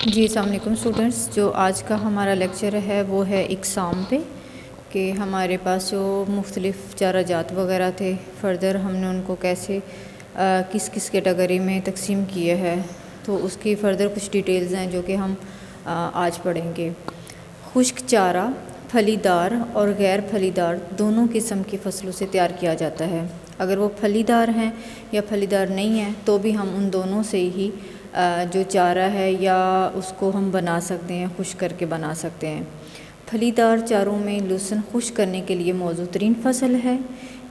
جی السلام علیکم اسٹوڈنٹس، جو آج کا ہمارا لیکچر ہے وہ ہے اقسام پہ، کہ ہمارے پاس جو مختلف چارہ جات وغیرہ تھے، فردر ہم نے ان کو کیسے کس کس کیٹیگری میں تقسیم کیا ہے، تو اس کی فردر کچھ ڈیٹیلز ہیں جو کہ ہم آج پڑھیں گے۔ خشک چارہ پھلی دار اور غیر پھلی دار دونوں قسم کی فصلوں سے تیار کیا جاتا ہے۔ اگر وہ پھلی دار ہیں یا پھلی دار نہیں ہیں تو بھی ہم ان دونوں سے ہی جو چارہ ہے یا اس کو ہم بنا سکتے ہیں، خشک کر کے بنا سکتے ہیں۔ پھلی دار چاروں میں لوسن خشک کرنے کے لیے موزوں ترین فصل ہے،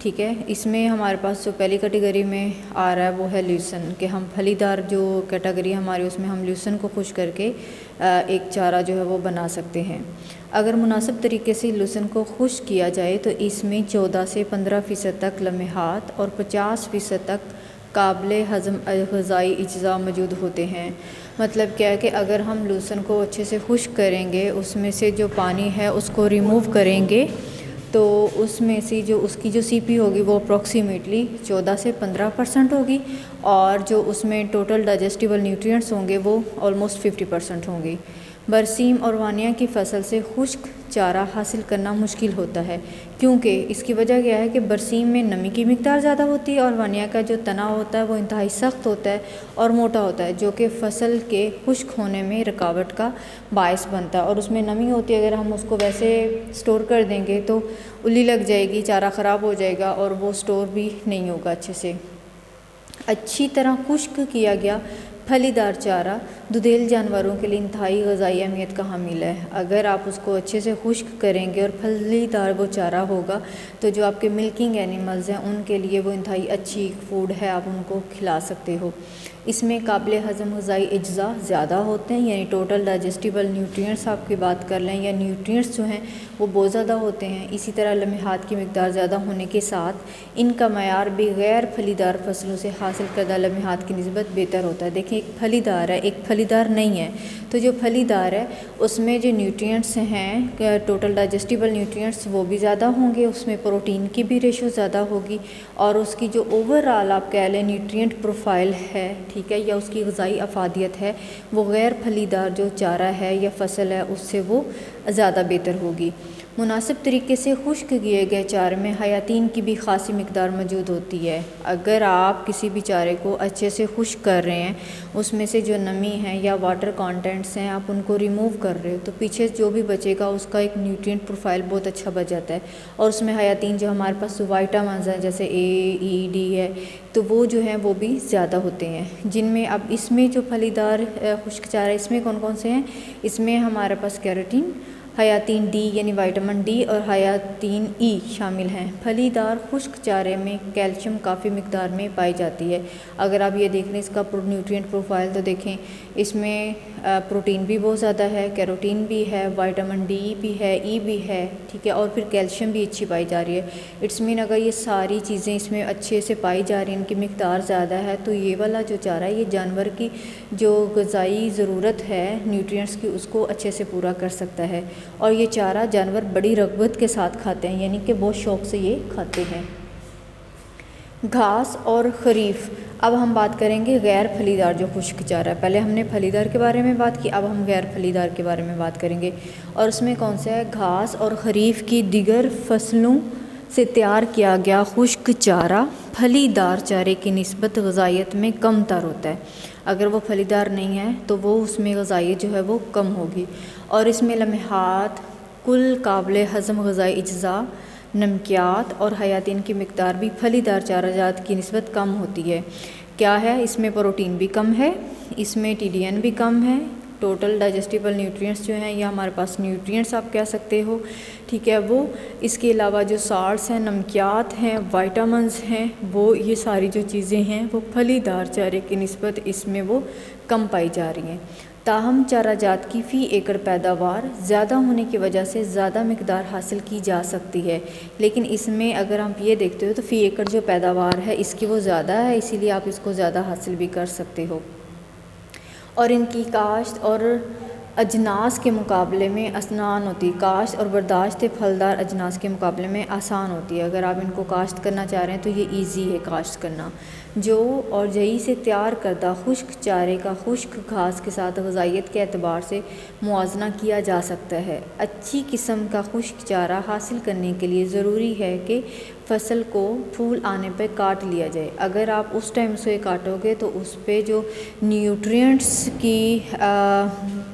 ٹھیک ہے۔ اس میں ہمارے پاس جو پہلی کیٹیگری میں آ رہا ہے وہ ہے لوسن، کہ ہم پھلی دار جو کیٹیگری ہماری اس میں ہم لوسن کو خشک کر کے ایک چارہ جو ہے وہ بنا سکتے ہیں۔ اگر مناسب طریقے سے لوسن کو خشک کیا جائے تو اس میں 14 سے 15% تک لمحات اور 50% تک قابل ہضم غذائی اجزاء موجود ہوتے ہیں۔ مطلب کیا ہے کہ اگر ہم لوسن کو اچھے سے خشک کریں گے، اس میں سے جو پانی ہے اس کو ریموو کریں گے، تو اس میں سے جو اس کی جو سی پی ہوگی وہ اپروکسیمیٹلی 14 سے 15% ہوگی، اور جو اس میں ٹوٹل ڈائجسٹیبل نیوٹرینٹس ہوں گے وہ آلموسٹ 50% ہوں گی۔ برسیم اور وانیا کی فصل سے خشک چارہ حاصل کرنا مشکل ہوتا ہے، کیونکہ اس کی وجہ کیا ہے کہ برسیم میں نمی کی مقدار زیادہ ہوتی ہے اور وانیا کا جو تنا ہوتا ہے وہ انتہائی سخت ہوتا ہے اور موٹا ہوتا ہے، جو کہ فصل کے خشک ہونے میں رکاوٹ کا باعث بنتا ہے۔ اور اس میں نمی ہوتی ہے، اگر ہم اس کو ویسے سٹور کر دیں گے تو الی لگ جائے گی، چارہ خراب ہو جائے گا اور وہ سٹور بھی نہیں ہوگا اچھے سے۔ اچھی طرح خشک کیا گیا پھلی دار چارہ دودھیل جانوروں کے لیے انتہائی غذائی اہمیت کا حامل ہے۔ اگر آپ اس کو اچھے سے خشک کریں گے اور پھلی دار وہ چارہ ہوگا تو جو آپ کے ملکنگ اینیملز ہیں ان کے لیے وہ انتہائی اچھی فوڈ ہے، آپ ان کو کھلا سکتے ہو۔ اس میں قابل ہضم غذائی اجزاء زیادہ ہوتے ہیں، یعنی ٹوٹل ڈائجسٹیبل نیوٹرینٹس آپ کی بات کر لیں یا نیوٹرینٹس جو ہیں وہ بہت زیادہ ہوتے ہیں۔ اسی طرح لمحات کی مقدار زیادہ ہونے کے ساتھ ان کا معیار بھی غیر پھلی دار فصلوں سے حاصل کردہ لمحات کی نسبت بہتر ہوتا ہے۔ دیکھیں، ایک پھلی دار ہے، ایک پھلی دار نہیں ہے، تو جو پھلی دار ہے اس میں جو نیوٹرینٹس ہیں ٹوٹل ڈائجسٹیبل نیوٹرینٹس وہ بھی زیادہ ہوں گے، اس میں پروٹین کی بھی ریشو زیادہ ہوگی، اور اس کی جو اوور آل آپ کہہ لیں نیوٹرینٹ پروفائل ہے، ٹھیک ہے، یا اس کی غذائی افادیت ہے، وہ غیر پھلی دار جو چارہ ہے یا فصل ہے اس سے وہ زیادہ بہتر ہوگی۔ مناسب طریقے سے خشک کیے گئے چارے میں حیاتین کی بھی خاصی مقدار موجود ہوتی ہے۔ اگر آپ کسی بھی چارے کو اچھے سے خشک کر رہے ہیں، اس میں سے جو نمی ہے یا واٹر کانٹینٹس ہیں آپ ان کو ریموو کر رہے ہو، تو پیچھے جو بھی بچے گا اس کا ایک نیوٹرینٹ پروفائل بہت اچھا بچ جاتا ہے، اور اس میں حیاتین جو ہمارے پاس وائٹامنز ہیں جیسے اے ای ڈی ہے، تو وہ جو ہیں وہ بھی زیادہ ہوتے ہیں، جن میں اب اس میں جو پھلی دار خشک چارہ اس میں کون کون سے ہیں؟ اس میں ہمارے پاس کیروٹین، حیاتین ڈی یعنی وائٹامن ڈی اور حیاتین ای شامل ہیں۔ پھلی دار خشک چارے میں کیلشیم کافی مقدار میں پائی جاتی ہے۔ اگر آپ یہ دیکھ لیں اس کا نیوٹرینٹ پروفائل تو دیکھیں اس میں پروٹین بھی بہت زیادہ ہے، کیروٹین بھی ہے، وائٹامن ڈی بھی ہے، ای بھی ہے، ٹھیک ہے، اور پھر کیلشیم بھی اچھی پائی جا رہی ہے۔ اٹس مین اگر یہ ساری چیزیں اس میں اچھے سے پائی جا رہی ہیں، ان کی مقدار زیادہ ہے، تو یہ والا جو چارہ ہے یہ جانور کی جو غذائی ضرورت ہے نیوٹرینٹس کی اس کو اچھے سے پورا کر سکتا ہے، اور یہ چارہ جانور بڑی رغبت کے ساتھ کھاتے ہیں، یعنی کہ بہت شوق سے یہ کھاتے ہیں۔ گھاس اور خریف۔ اب ہم بات کریں گے غیر پھلی دار جو خشک چارہ ہے۔ پہلے ہم نے پھلی دار کے بارے میں بات کی، اب ہم غیر پھلی دار کے بارے میں بات کریں گے، اور اس میں کون سا ہے؟ گھاس اور خریف کی دیگر فصلوں سے تیار کیا گیا خشک چارہ پھلی دار چارے کی نسبت غذائیت میں کم تر ہوتا ہے۔ اگر وہ پھلی دار نہیں ہے تو وہ اس میں غذائیت جو ہے وہ کم ہوگی، اور اس میں لمحات، کل قابل ہضم غذائی اجزاء، نمکیات اور حیاتین کی مقدار بھی پھلی دار چارہ جات کی نسبت کم ہوتی ہے۔ کیا ہے؟ اس میں پروٹین بھی کم ہے، اس میں ٹی ڈی این بھی کم ہے، ٹوٹل ڈائجسٹیبل نیوٹرینٹس جو ہیں یا ہمارے پاس نیوٹرینٹس آپ کہہ سکتے ہو، ٹھیک ہے، وہ اس کے علاوہ جو سالٹس ہیں، نمکیات ہیں، وائٹامنز ہیں، وہ یہ ساری جو چیزیں ہیں وہ پھلی دار چارے کی نسبت اس میں وہ کم پائی جا رہی ہیں۔ تاہم چارہ جات کی فی ایکڑ پیداوار زیادہ ہونے کی وجہ سے زیادہ مقدار حاصل کی جا سکتی ہے، لیکن اس میں اگر ہم یہ دیکھتے ہو تو فی ایکڑ جو پیداوار ہے اس کی وہ زیادہ ہے، اسی لیے آپ اس کو زیادہ حاصل بھی کر سکتے ہو، اور ان کی کاشت اور اجناس کے مقابلے میں آسان ہوتی ہے۔ کاشت اور برداشت پھلدار اجناس کے مقابلے میں آسان ہوتی ہے۔ اگر آپ ان کو کاشت کرنا چاہ رہے ہیں تو یہ ایزی ہے کاشت کرنا۔ جو اور جئی سے تیار کردہ خشک چارے کا خشک گھاس کے ساتھ غذائیت کے اعتبار سے موازنہ کیا جا سکتا ہے۔ اچھی قسم کا خشک چارہ حاصل کرنے کے لیے ضروری ہے کہ فصل کو پھول آنے پہ کاٹ لیا جائے۔ اگر آپ اس ٹائم سے کاٹو گے تو اس پہ جو نیوٹرینٹس کی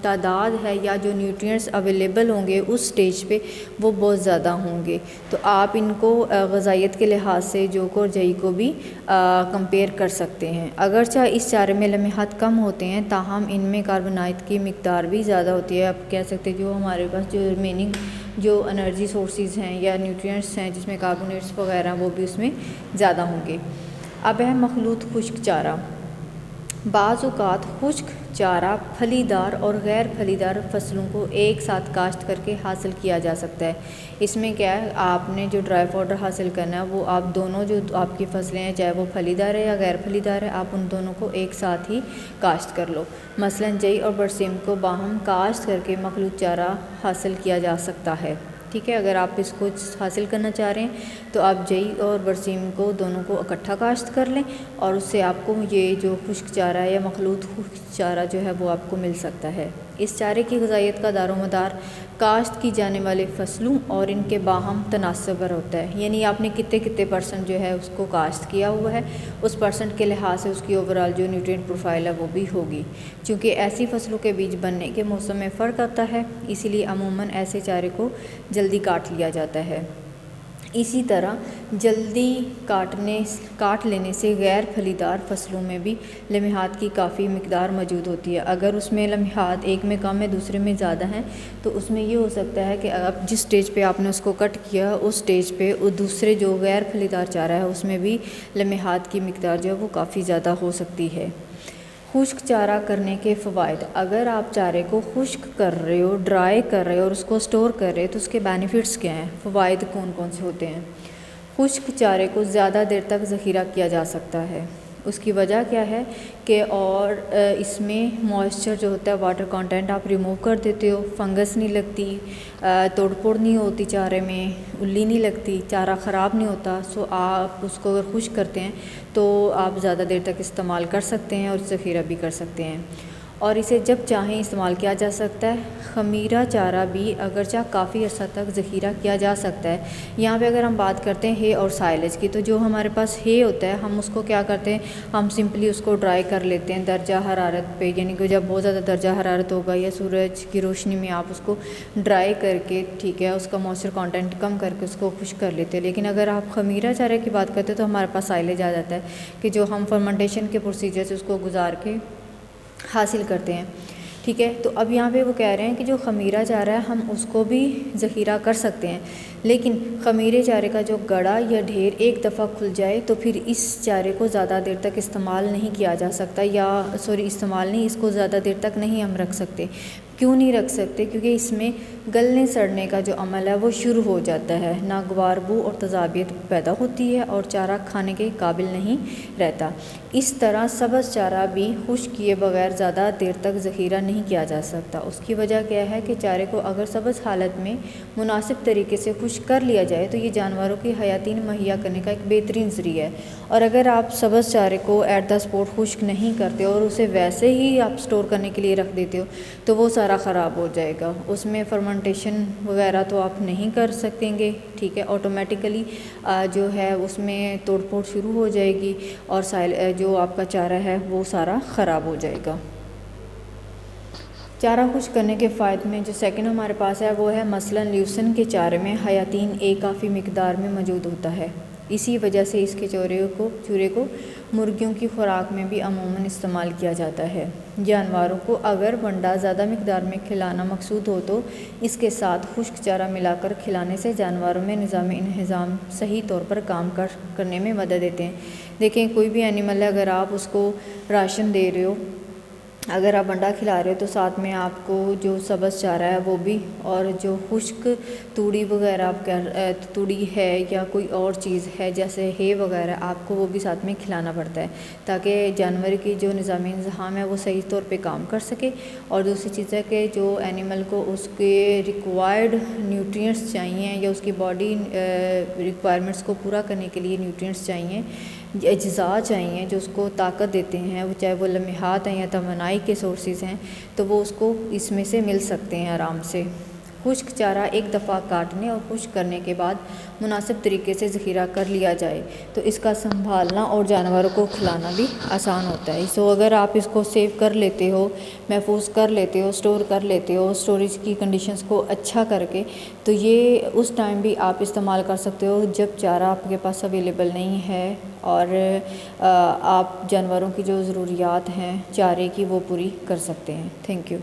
تعداد ہے یا جو نیوٹرینٹس اویلیبل ہوں گے اس سٹیج پہ وہ بہت زیادہ ہوں گے، تو آپ ان کو غذائیت کے لحاظ سے جو کو اور جئی کو بھی کمپیئر کر سکتے ہیں۔ اگرچہ اس چارے میں لمحات کم ہوتے ہیں تاہم ان میں کاربونائٹ کی مقدار بھی زیادہ ہوتی ہے۔ آپ کہہ سکتے ہیں جو ہمارے پاس جو ریمیننگ جو انرجی سورسز ہیں یا نیوٹرینٹس ہیں جس میں کاربونیٹس وغیرہ وہ بھی اس میں زیادہ ہوں گے۔ اب ہے مخلوط خشک چارہ۔ بعض اوقات خشک چارہ پھلی دار اور غیر پھلی دار فصلوں کو ایک ساتھ کاشت کر کے حاصل کیا جا سکتا ہے۔ اس میں کیا ہے، آپ نے جو ڈرائی پاؤڈر حاصل کرنا ہے وہ آپ دونوں جو آپ کی فصلیں ہیں چاہے وہ پھلی دار ہے یا غیر پھلی دار ہے، آپ ان دونوں کو ایک ساتھ ہی کاشت کر لو۔ مثلاً جئی اور برسیم کو باہم کاشت کر کے مخلوط چارہ حاصل کیا جا سکتا ہے۔ ٹھیک ہے، اگر آپ اس کو حاصل کرنا چاہ رہے ہیں تو آپ جئی اور برسیم کو دونوں کو اکٹھا کاشت کر لیں اور اس سے آپ کو یہ جو خشک چارہ ہے یا مخلوط خشک چارہ جو ہے وہ آپ کو مل سکتا ہے۔ اس چارے کی غذائیت کا دار و مدار کاشت کی جانے والے فصلوں اور ان کے باہم تناسب پر ہوتا ہے، یعنی آپ نے کتنے پرسنٹ جو ہے اس کو کاشت کیا ہوا ہے، اس پرسنٹ کے لحاظ سے اس کی اوورآل جو نیوٹرینٹ پروفائل ہے وہ بھی ہوگی۔ چونکہ ایسی فصلوں کے بیج بننے کے موسم میں فرق آتا ہے، اسی لیے عموماً ایسے چارے کو جلدی کاٹ لیا جاتا ہے۔ اسی طرح جلدی کاٹ لینے سے غیر پھلی دار فصلوں میں بھی لمحات کی کافی مقدار موجود ہوتی ہے۔ اگر اس میں لمحات ایک میں کم ہے دوسرے میں زیادہ ہیں تو اس میں یہ ہو سکتا ہے کہ اب جس سٹیج پہ آپ نے اس کو کٹ کیا اس سٹیج پہ دوسرے جو غیر پھلی دار چارہ ہے اس میں بھی لمحات کی مقدار جو ہے وہ کافی زیادہ ہو سکتی ہے۔ خشک چارہ کرنے کے فوائد۔ اگر آپ چارے کو خشک کر رہے ہو، ڈرائی کر رہے ہو اور اس کو سٹور کر رہے ہو تو اس کے بینیفٹس کیا ہیں، فوائد کون کون سے ہوتے ہیں؟ خشک چارے کو زیادہ دیر تک ذخیرہ کیا جا سکتا ہے۔ اس کی وجہ کیا ہے کہ اور اس میں موئسچر جو ہوتا ہے واٹر کانٹینٹ آپ ریموو کر دیتے ہو، فنگس نہیں لگتی، توڑ پھوڑ نہیں ہوتی چارے میں، الی نہیں لگتی، چارہ خراب نہیں ہوتا۔ سو آپ اس کو اگر خشک کرتے ہیں تو آپ زیادہ دیر تک استعمال کر سکتے ہیں اور ذخیرہ بھی کر سکتے ہیں، اور اسے جب چاہیں استعمال کیا جا سکتا ہے۔ خمیرہ چارہ بھی اگرچہ کافی عرصہ تک ذخیرہ کیا جا سکتا ہے۔ یہاں پہ اگر ہم بات کرتے ہیں ہے اور سائلیج کی، تو جو ہمارے پاس ہے ہوتا ہے ہم اس کو کیا کرتے ہیں، ہم سمپلی اس کو ڈرائی کر لیتے ہیں درجہ حرارت پہ، یعنی کہ جب بہت زیادہ درجہ حرارت ہوگا یا سورج کی روشنی میں آپ اس کو ڈرائی کر کے ٹھیک ہے اس کا موئسچر کانٹینٹ کم کر کے اس کو خشک کر لیتے ہیں۔ لیکن اگر آپ خمیرہ چارے کی بات کرتے ہیں تو ہمارے پاس سائلیج آ جاتا ہے کہ جو ہم فرمنٹیشن کے پروسیجر سے اس کو گزار کے حاصل کرتے ہیں۔ ٹھیک ہے، تو اب یہاں پہ وہ کہہ رہے ہیں کہ جو خمیرہ چارہ ہے ہم اس کو بھی ذخیرہ کر سکتے ہیں، لیکن خمیرے چارے کا جو گڑھا یا ڈھیر ایک دفعہ کھل جائے تو پھر اس چارے کو زیادہ دیر تک استعمال نہیں کیا جا سکتا، استعمال نہیں، اس کو زیادہ دیر تک نہیں ہم رکھ سکتے۔ کیوں نہیں رکھ سکتے؟ کیونکہ اس میں گلنے سڑنے کا جو عمل ہے وہ شروع ہو جاتا ہے، ناگوار بو اور تذابیت پیدا ہوتی ہے اور چارہ کھانے کے قابل نہیں رہتا۔ اس طرح سبز چارہ بھی خشک کیے بغیر زیادہ دیر تک ذخیرہ نہیں کیا جا سکتا۔ اس کی وجہ کیا ہے کہ چارے کو اگر سبز حالت میں مناسب طریقے سے خشک کر لیا جائے تو یہ جانوروں کی حیاتین مہیا کرنے کا ایک بہترین ذریعہ ہے، اور اگر آپ سبز چارے کو ایٹ دا اسپوٹ خشک نہیں کرتے اور اسے ویسے ہی آپ سٹور کرنے کے لیے رکھ دیتے ہو تو وہ سارا خراب ہو جائے گا، اس میں فرمنٹیشن وغیرہ تو آپ نہیں کر سکیں گے۔ ٹھیک ہے، آٹومیٹیکلی جو ہے اس میں توڑ پھوڑ شروع ہو جائے گی اور جو آپ کا چارہ ہے وہ سارا خراب ہو جائے گا۔ چارہ خشک کرنے کے فائدے میں جو سیکنڈ ہمارے پاس ہے وہ ہے مثلاً لیوسن کے چارے میں حیاتین ایک کافی مقدار میں موجود ہوتا ہے، اسی وجہ سے اس کے چورے کو مرغیوں کی خوراک میں بھی عموماً استعمال کیا جاتا ہے۔ جانوروں کو اگر ونڈا زیادہ مقدار میں کھلانا مقصود ہو تو اس کے ساتھ خشک چارہ ملا کر کھلانے سے جانوروں میں نظام انہضام صحیح طور پر کام کرنے میں مدد دیتے ہیں۔ دیکھیں کوئی بھی اینیمل ہے، اگر آپ اس کو راشن دے رہے ہو، اگر آپ انڈا کھلا رہے ہو تو ساتھ میں آپ کو جو سبز چارہ ہے وہ بھی، اور جو خشک توڑی وغیرہ آپ توڑی ہے یا کوئی اور چیز ہے جیسے ہے وغیرہ آپ کو وہ بھی ساتھ میں کھلانا پڑتا ہے تاکہ جانور کی جو نظامی انتظام ہے وہ صحیح طور پہ کام کر سکے۔ اور دوسری چیز ہے کہ جو اینیمل کو اس کے ریکوائرڈ نیوٹرینٹس چاہیے یا اس کی باڈی ریکوائرمنٹس کو پورا کرنے کے لیے نیوٹرینٹس چاہیے، اجزاء چاہیے جو اس کو طاقت دیتے ہیں، وہ چاہے وہ لمحات ہیں یا توانائی کے سورسز ہیں، تو وہ اس کو اس میں سے مل سکتے ہیں آرام سے۔ خشک چارہ ایک دفعہ کاٹنے اور خشک کرنے کے بعد مناسب طریقے سے ذخیرہ کر لیا جائے تو اس کا سنبھالنا اور جانوروں کو کھلانا بھی آسان ہوتا ہے۔ سو اگر آپ اس کو سیو کر لیتے ہو، محفوظ کر لیتے ہو، اسٹور کر لیتے ہو اسٹوریج کی کنڈیشنز کو اچھا کر کے، تو یہ اس ٹائم بھی آپ استعمال کر سکتے ہو جب چارہ آپ کے پاس اویلیبل نہیں ہے، اور آپ جانوروں کی جو ضروریات ہیں چارے کی وہ پوری کر سکتے ہیں۔ Thank you.